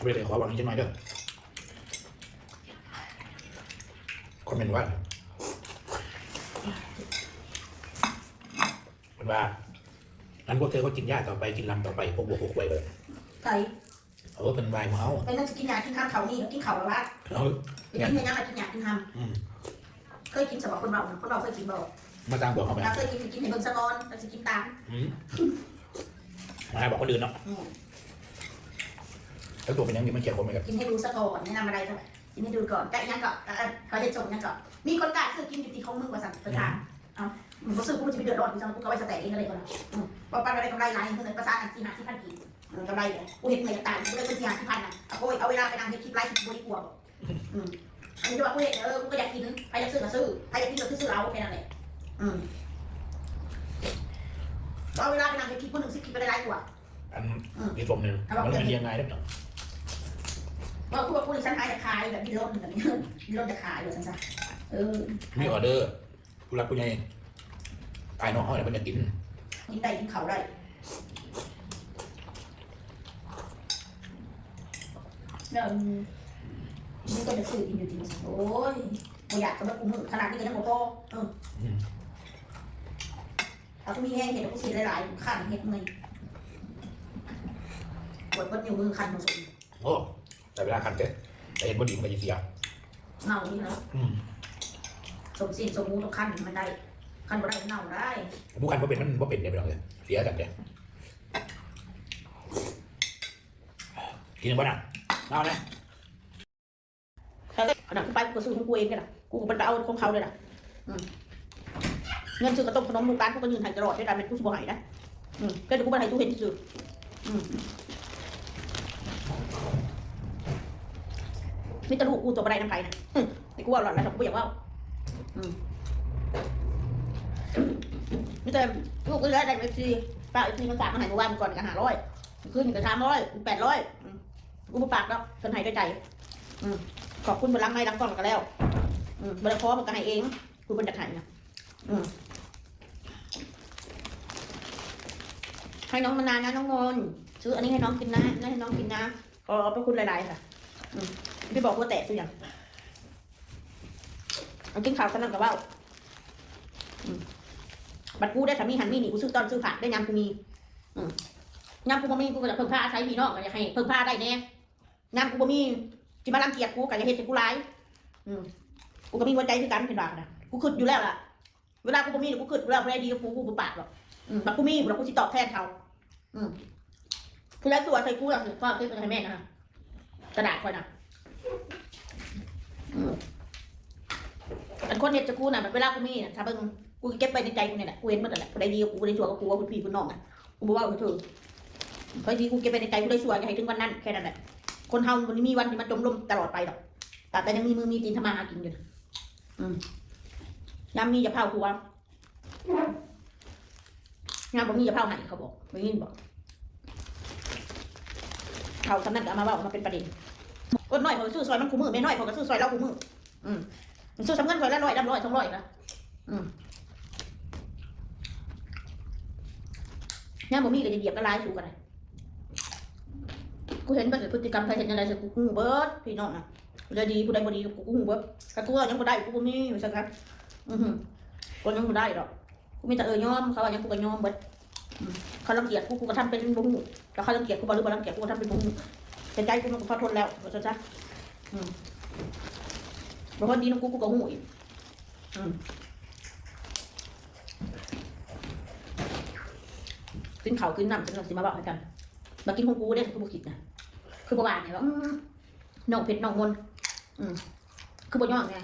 ไปเลยขอวางนิดหน่อยเด้อคอมเมนต์ว่าเป็นว่างั้นพวกเธอก็กินหญ้าต่อไปกินลำต่อไปพวกบวกไปเลยไก่เป็นวายเมาเป็นนั่งกินยากินข้าวเขานี่กินเขาแล้ววะไปกินในน้ำไปกินยากินทำเคยกินสำหรับคนเราเคยกินบ่มาตามบอกเขาไหมเคยกินในเบิ้งสะกอนเราจะกินตามมาบอกคนอื่นเนาะแล้วตัวเป็นยังไงมันเกี่ยวกับไหมครับกินให้ดูสะก่อนแนะนำอะไรก็กินให้ดูก่อนแต่ยังก็เขาจะจบยังก็มีคนกล้าซื้อกินอยู่ที่ของมึงว่าสั่งประทานมึงก็ซื้อกูจะไปเดือดร้อนกูจะกูก็ไปสแต็กเองอะไรก่อนว่าปั้นอะไรกำไรไรเงินประสาน4 5 0 0 0กินกำไรกูเห็นเงินต่างกูเลยเป็น4 5 0 0 0นะเอาเวลาไปนั่งเห็นคลิปไลฟ์บริกรอันนี้จะว่ากูเห็นกูก็อยากกินใครอยากซื้อก็ซื้อใครอยากกินก็ซื้อเอาแค่นั้นแหละเอาเวลาไปนั่งเห็นคลิปคนหนึ่ง10 คลิปไปได้หลายกว่าอันมีผมหนึ่งมันเป็นยังไงได้หรอว่าคุณฉันขายแบบมีรถแบบนี้มีรถจะขายเลยฉันมีออเดอร์ผู้รักผู้ใหญ่ตายน้องห้อยแล้วมันจะกินได้กินเขาได้แล้วนี่ก็จะซื้อกินอยู่จริงโอ้ยไม่อยากจะมากูมือขนาดนี้ก็ยังโมโตเอาก็มีแห้งเห็ดกูสีหลายๆขันเห็ดเงยปวดนิ้วมือขันมาสุดโอ้แต่เวลาขันแต่เห็นบดีมันจะเสียเน่านี่นะสมมูต้องขันมันได้ขันบ่ได้เน่าได้ผู้ขันว่าเป็นมันว่าเป็นเนี่ยไปเลยเสียกันเนี่ยกินบ้าน่ะเน่าเนี่ยขนาดกูไปกูก็ซื้อของกูเองกันนะกูก็เป็นเอาของเขาเลยนะเงินซื้อกระต้มขนมลูกร้านกูก็ยืนถ่ายตลอดด้วยกันเป็นกูสบายนะก็จะกูไปถ่ายตู้เห็นที่สุดนี่ตะลุกูตัวอะไรน้ำไผ่นะไอ้กูเอาหลอดแล้วกูอยากว่านี่แต่ลูกก็ได้เอฟซีป้าเอฟซีมันฝากมาให้เมื่อวานก่อนกัน500ขึ้นกัน300 800กูมาฝากแล้วคนไทยได้ใจขอบคุณบนรังไม้รังกล้องกันแล้วบริคอมันก็ให้เองคุณบนจัดหายนะให้น้องมานานนะน้องมนซื้ออันนี้ให้น้องกินนะให้น้องกินนะขอบพระคุณหลายๆค่ะพี่บอกว่าแตะตัวอย่างกินข้าวกันนั่งกับว่าบัดกูได้สามีหันมีนี่กูซื้อตอนซื้อผักได้ยำกูมียำกูบ่มีกูก็จะเพิ่มผ้าใช้พี่น้องก็จะให้เพิ่มผ้าได้แน่ยำกูบ่มีที่มาลังเกียจกูก็จะเฮ็ดให้กูร้ายกูก็มีหัวใจคือกันเป็นบาปนะกูขึ้นอยู่แล้วล่ะเวลากูบ่มีกูขึ้นเวลาไม่ได้ดีกูบ่ปากหรอกบัดกูมีบัดกูสิตอบแทนเขาคือแล้วตัวใส่กูอะพ่อซื้อให้แม่นะกระดาษคอยนะอันคนเห็ดจะกูน่ะแบบเวลากูมีน่ะถ้าเบิ่งกูเก็บไปในใจกูเนี่ยแหละกูเห็นมันแต่แหละกูได้ดีกูได้ชัวร์กับกูว่าคุณพี่คุณน้องอ่ะกูบอกว่าเธอพอดีกูเก็บไปในใจกูได้ชัวร์อย่าให้ถึงวันนั้นแค่นั้นแหละคนเฮามันมีวันที่มันจมลมตลอดไปหรอกแต่ยังมีมือมีตีนทำมาหากินอยู่ยามมีจะเผากูว่ายามบอกมีจะเผาไหนเขาบอกไม่ยินบอกเขาสำนักเอามาว่ามาเป็นประเด็นก็น้อยเขาซื้อซอยมันคู่มือไม่น้อยเขาก็ซื้อซอยเราคู่มือมันซื้อสำเงินซอยละ100 200นะเนี่ยบ่มีก็จะเหยียบกระไรสู่กันเลยกูเห็นมันพฤติกรรมใครเห็นอะไรสิกูหูเบิร์ดพี่น้องนะจะดีกูได้บ่ดีกูหูเบิร์ดแต่กูยังบ่ได้กูบ่มีเหมือนกันกูยังบ่ได้หรอกกูมีแต่ยอมเขาว่ายังกูก็ยอมเบิร์ดเขาลังเกียจกูก็ทำเป็นบ่หูแล้วเขาลังเกียจกูบ่หรือบ่ลังเกียจกูก็ทำเป็นบ่หูแต่ใจกูมันก็พอทนแล้วว่าซะบางคนดีน้องกูก็หูอีกกินข้าวกินน้ำฉันสิมาบอกให้กันมากินของกูได้คือบุกิดนะคือประวัติไงว่าน้องเพชรน้องมนคือบ่ย่องไง